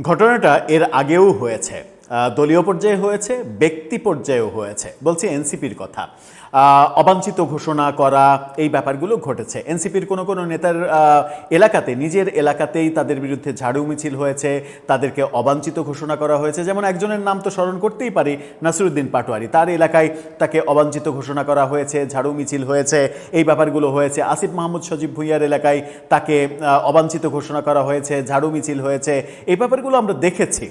ঘটনাটা এর আগেও হয়েছে, দলীয় পর্যায়ে হয়েছে, ব্যক্তি পর্যায়েও হয়েছে। বলছি এনসিপির কথা, অবাঞ্ছিত ঘোষণা করা এই ব্যাপারগুলো ঘটেছে। এনসিপির কোনো কোনো নেতার এলাকাতে, নিজের এলাকাতেই তাদের বিরুদ্ধে ঝাড়ু মিছিল হয়েছে, তাদেরকে অবাঞ্ছিত ঘোষণা করা হয়েছে। যেমন একজনের নাম তো স্মরণ করতেই পারি, নাসিরুদ্দিন পাটোয়ারি। তার এলাকায় তাকে অবাঞ্ছিত ঘোষণা করা হয়েছে, ঝাড়ু মিছিল হয়েছে, এই ব্যাপারগুলো হয়েছে। আসিফ মাহমুদ সজীব ভুঁইয়ার এলাকায় তাকে অবাঞ্ছিত ঘোষণা করা হয়েছে, ঝাড়ু মিছিল হয়েছে, এই ব্যাপারগুলো আমরা দেখেছি।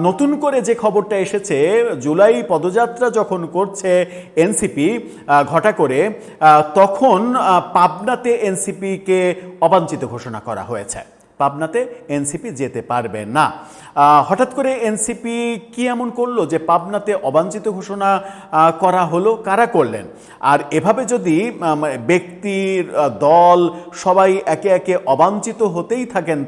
নতুন করে যে খবরটা এসেছে, জুলাই পদযাত্রা যখন করছে এনসিপি ঘটা করে, তখন পাবনাতে এনসিপিকে অবাঞ্ছিত ঘোষণা করা হয়েছে। পাবনাতে এনসিপি যেতে পারবে না। হঠাৎ করে এনসিপি কি এমন করলো যে পাবনাতে অবাঞ্ছিত ঘোষণা করা হলো? কারা করলেন? আর এভাবে যদি ব্যক্তির দল সবাই একে একে অবাঞ্ছিত হতেই থাকেন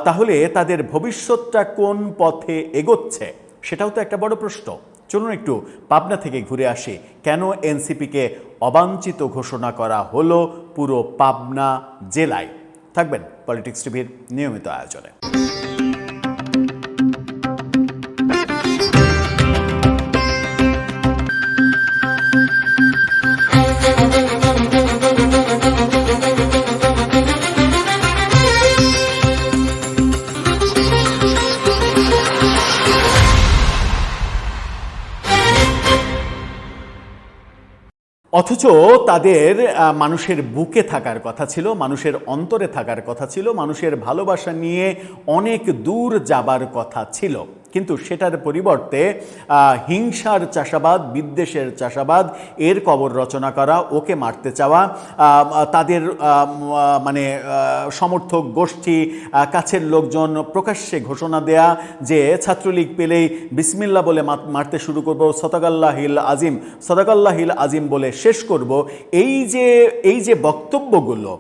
তাহলে তাদের ভবিষ্যৎটা কোন পথে এগোচ্ছে সেটাও তো একটা বড় প্রশ্ন। চলুন একটু পাবনা থেকে ঘুরে আসি, কেন এনসিপিকে অবাঞ্ছিত ঘোষণা করা হলো পুরো পাবনা জেলায়। থাকবেন পলিটিক্স টিভির নিয়মিত আয়োজনে। অথচ তাদের মানুষের বুকে থাকার কথা ছিল, মানুষের অন্তরে থাকার কথা ছিল, মানুষের ভালোবাসা নিয়ে অনেক দূর যাবার কথা ছিল। কিন্তু সেটার পরিবর্তে হিংসার চাষাবাদ, বিদ্বেষের চাষাবাদ, এর কবর রচনা করা, ওকে মারতে চাওয়া, তাদের মানে সমর্থক গোষ্ঠী, কাছের লোকজন প্রকাশ্যে ঘোষণা দেয়া যে ছাত্রলীগ পেলেই বিসমিল্লাহ বলে মারতে শুরু করব, সদাকাল্লাহিল আজিম, সদাকাল্লাহিল আজিম বলে শেষ করব। এই যে বক্তব্যগুলো,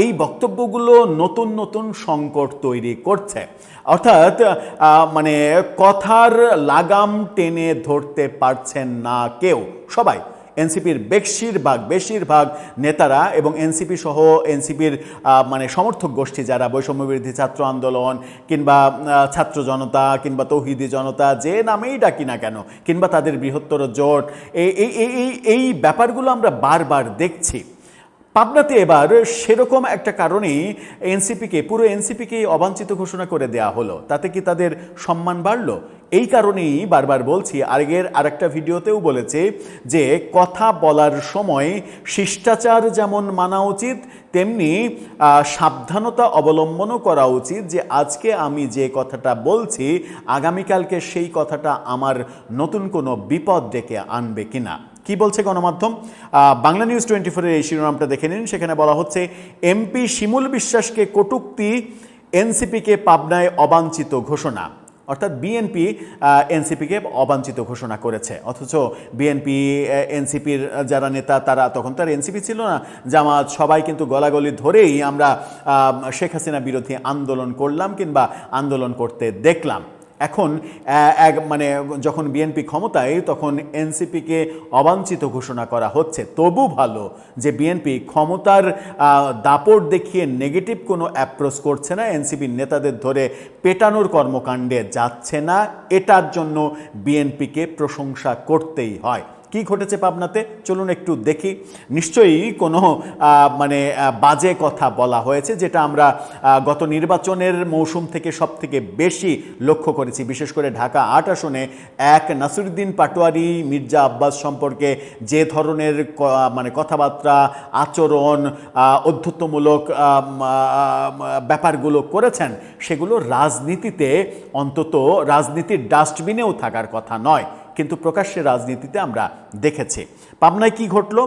এই বক্তব্যগুলো নতুন নতুন সংকট তৈরি করছে। অর্থাৎ মানে কথার লাগাম টেনে ধরতে পারছেন না কেউ। সবাই এনসিপির বেশিরভাগ নেতারা এবং এনসিপি সহ এনসিপির মানে সমর্থক গোষ্ঠী যারা, বৈষম্যবিরোধী ছাত্র আন্দোলন কিংবা ছাত্র জনতা কিংবা তৌহিদি জনতা, যে নামেই ডাকি না কেন, কিংবা তাদের বৃহত্তর জোট, এই ব্যাপারগুলো আমরা বারবার দেখছি। পাবনাতে এবার সেরকম একটা কারণেই পুরো এনসিপিকে অবাঞ্ছিত ঘোষণা করে দেয়া হলো। তাতে কি তাদের সম্মান বাড়লো? এই কারণেই বারবার বলছি, আরেকটা ভিডিওতেও বলেছি যে কথা বলার সময় শিষ্টাচার যেমন মানা উচিত, তেমনি সাবধানতা অবলম্বনও করা উচিত যে আজকে আমি যে কথাটা বলছি আগামীকালকে সেই কথাটা আমার নতুন কোনো বিপদ ডেকে আনবে কিনা। কি বলছে গণমাধ্যম? বাংলা নিউজ 24-এর এই শিরোনামটা দেখে নিন। সেখানে বলা হচ্ছে, এমপি শিমুল বিশ্বাসকে কটূক্তি, এনসিপিকে পাবনায় অবাঞ্ছিত ঘোষণা। অর্থাৎ বিএনপি এনসিপিকে অবাঞ্ছিত ঘোষণা করেছে। অথচ বিএনপি এনসিপির যারা নেতা, তারা তখন তো আর এনসিপি ছিল না, জামাত, সবাই কিন্তু গলাগলি ধরেই আমরা শেখ হাসিনা বিরোধী আন্দোলন করলাম কিংবা আন্দোলন করতে দেখলাম। এখন মানে যখন বিএনপি ক্ষমতায়, তখন এনসিপিকে অবাঞ্ছিত ঘোষণা করা হচ্ছে। তবু ভালো যে বিএনপি ক্ষমতার দাপট দেখিয়ে নেগেটিভ কোনো অ্যাপ্রোচ করছে না, এনসিপির নেতাদের ধরে পেটানোর কর্মকাণ্ডে যাচ্ছে না। এটার জন্য বিএনপিকে প্রশংসা করতেই হয়। কি ঘটেছে পাবনাতে চলুন একটু দেখি। নিশ্চয়ই কোনো মানে বাজে কথা বলা হয়েছে, যেটা আমরা গত নির্বাচনের মৌসুম থেকে সব থেকে বেশি লক্ষ্য করেছি। বিশেষ করে ঢাকা ৮ আসনে নাসিরুদ্দিন পাটোয়ারি, মির্জা আব্বাস সম্পর্কে যে ধরনের মানে কথাবার্তা, আচরণ, অধ্যত্বমূলক ব্যাপারগুলো করেছেন, সেগুলো রাজনীতিতে, অন্তত রাজনীতির ডাস্টবিনেও থাকার কথা নয়, কিন্তু প্রকাশ্যে রাজনীতিতে আমরা দেখেছি। পাবনায় কি ঘটল?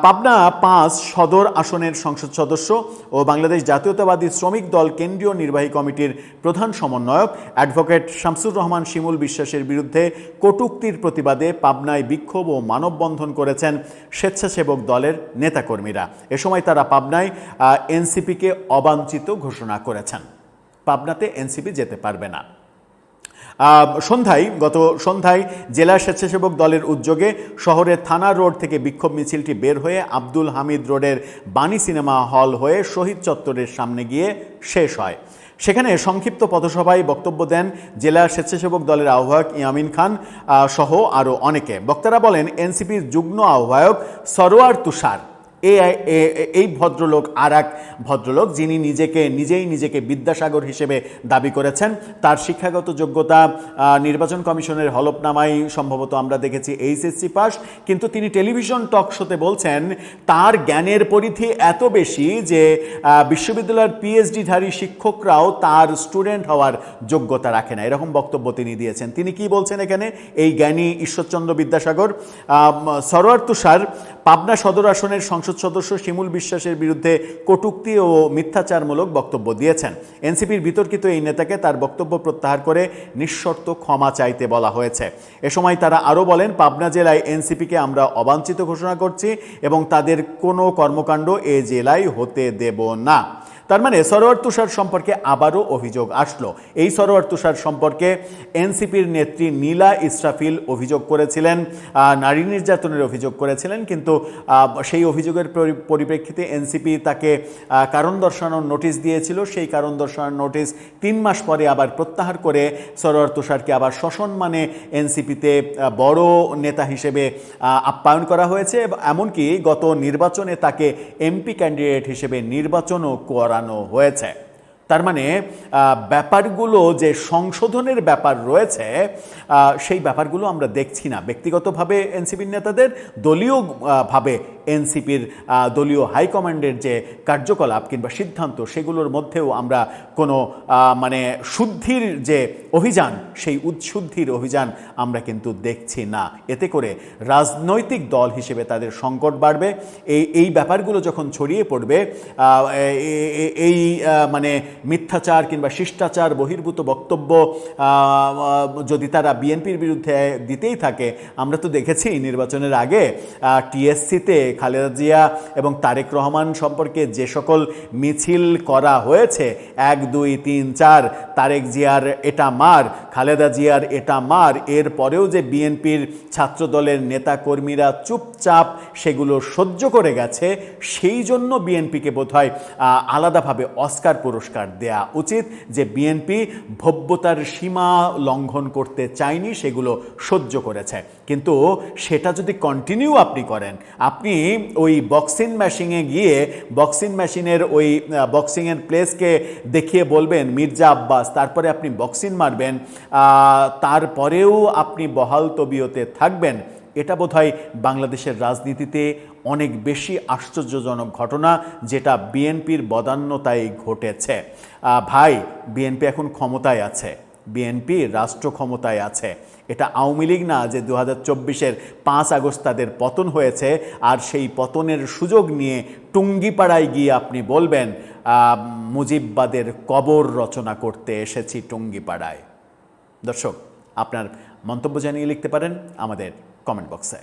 পাবনা ৫ সদর আসনের সংসদ সদস্য ও বাংলাদেশ জাতীয়তাবাদী শ্রমিক দল কেন্দ্রীয় নির্বাহী কমিটির প্রধান সমন্বয়ক অ্যাডভোকেট শামসুর রহমান শিমুল বিশ্বাসের বিরুদ্ধে কটূক্তির প্রতিবাদে পাবনায় বিক্ষোভ ও মানববন্ধন করেছেন স্বেচ্ছাসেবক দলের নেতাকর্মীরা। এ সময় তারা পাবনায় এনসিপিকে অবাঞ্ছিত ঘোষণা করেছেন। পাবনাতে এনসিপি যেতে পারবে না। গত সন্ধ্যায় জেলা স্বেচ্ছাসেবক দলের উদ্যোগে শহরের থানা রোড থেকে বিক্ষোভ মিছিলটি বের হয়ে আব্দুল হামিদ রোডের বাণী সিনেমা হল হয়ে শহীদ চত্বরের সামনে গিয়ে শেষ হয়। সেখানে সংক্ষিপ্ত পথসভায় বক্তব্য দেন জেলা স্বেচ্ছাসেবক দলের আহ্বায়ক ইয়ামিন খান সহ আরও অনেকে। বক্তারা বলেন, এনসিপির যুগ্ম আহ্বায়ক সরোয়ার তুষার এই ভদ্রলোক আর এক ভদ্রলোক, যিনি নিজেকে বিদ্যাসাগর হিসেবে দাবি করেছেন। তার শিক্ষাগত যোগ্যতা নির্বাচন কমিশনের হলফনামায় সম্ভবত আমরা দেখেছি এইচএসসি পাস, কিন্তু তিনি টেলিভিশন টক শোতে বলছেন তার জ্ঞানের পরিধি এত বেশি যে বিশ্ববিদ্যালয়ের পিএইচডিধারী শিক্ষকরাও তার স্টুডেন্ট হওয়ার যোগ্যতা রাখে না, এরকম বক্তব্য তিনি দিয়েছেন। তিনি কি বলছেন এখানে, এই জ্ঞানী ঈশ্বরচন্দ্র বিদ্যাসাগর? সরোয়ার তুষার পাবনা সদর আসনের সংসদ সদস্য শিমুল বিশ্বাসের বিরুদ্ধে কটূক্তি ও মিথ্যাচারমূলক বক্তব্য দিয়েছেন। এনসিপির বিতর্কিত এই নেতাকে তার বক্তব্য প্রত্যাহার করে নিঃশর্ত ক্ষমা চাইতে বলা হয়েছে। এ সময় তারা আরও বলেন, পাবনা জেলায় এনসিপিকে আমরা অবাঞ্ছিত ঘোষণা করছি এবং তাদের কোনো কর্মকাণ্ড এ জেলায় হতে দেব না। তার মানে সরোয়ার তুষার সম্পর্কে আবারও অভিযোগ আসলো। এই সরোয়ার তুষার সম্পর্কে এনসিপির নেত্রী নীলা ইসরাফিল অভিযোগ করেছিলেন, নারী নির্যাতনের অভিযোগ করেছিলেন, কিন্তু সেই অভিযোগের পরিপ্রেক্ষিতে এনসিপি তাকে কারণ দর্শানোর নোটিশ দিয়েছিল। সেই কারণ দর্শানোর নোটিশ 3 মাস পরে আবার প্রত্যাহার করে সরোয়ার তুষারকে আবার সসম্মানে এনসিপিতে বড় নেতা হিসেবে আপ্যায়ন করা হয়েছে। এমনকি গত নির্বাচনে তাকে এমপি ক্যান্ডিডেট হিসেবে নির্বাচনও করানো হয়েছে। তার মানে ব্যাপারগুলো যে সংশোধনের ব্যাপার রয়েছে সেই ব্যাপারগুলো আমরা দেখছি না। ব্যক্তিগতভাবে এনসিপির নেতাদের, দলীয়ভাবে এনসিপির দলীয় হাইকমান্ডের যে কার্যকলাপ কিংবা সিদ্ধান্ত, সেগুলোর মধ্যেও আমরা কোনো মানে শুদ্ধির যে অভিযান, সেই উৎশুদ্ধির অভিযান আমরা কিন্তু দেখছি না। এতে করে রাজনৈতিক দল হিসেবে তাদের সংকট বাড়বে। এই ব্যাপারগুলো যখন ছড়িয়ে পড়বে, এই মানে মিথ্যাচার কিংবা শিষ্টাচার বহির্ভূত বক্তব্য যদি তারা বিএনপির বিরুদ্ধে দিতেই থাকে, আমরা তো দেখেছি নির্বাচনের আগে টিএসসিতে খালেদা জিয়া এবং তারেক রহমান সম্পর্কে যে সকল মিছিল করা হয়েছে, 1 2 3 4, তারেক জিয়ার এটা মার, খালেদা জিয়ার এটা মার, এর পরেও যে বিএনপির ছাত্রদলের নেতাকর্মীরা চুপচাপ সেগুলো সহ্য করে গেছে, সেই জন্য বিএনপিকে বোধহয় আলাদাভাবে অস্কার পুরস্কার দেয়া উচিত, যে বিএনপি ভব্যতার সীমা লঙ্ঘন করতে চায়নি, সেগুলো সহ্য করেছে। কিন্তু সেটা যদি কন্টিনিউ আপনি করেন, আপনি ওই বক্সিং মেশিনে গিয়ে বক্সিং মেশিনের ওই বক্সিংয়ের প্লেসকে দেখিয়ে বলবেন মির্জা আব্বাস, তারপরে আপনি বক্সিং মারবেন, তারপরেও আপনি বহাল তবিয়তে থাকবেন, এটা বোধহয় বাংলাদেশের রাজনীতিতে অনেক বেশি আশ্চর্যজনক ঘটনা, যেটা বিএনপির বদান্যতায় ঘটেছে। ভাই, বিএনপি এখন ক্ষমতায় আছে, বিএনপি রাষ্ট্র ক্ষমতায় আছে। এটা আওয়ামী লীগ না যে 2024-এর 5 আগস্ট তাদের পতন হয়েছে, আর সেই পতনের সুযোগ নিয়ে টুঙ্গিপাড়ায় গিয়ে আপনি বলবেন মুজিববাদের কবর রচনা করতে এসেছি টুঙ্গিপাড়ায়। দর্শক, আপনার মন্তব্য জানিয়ে লিখতে পারেন আমাদের কমেন্ট বক্সে।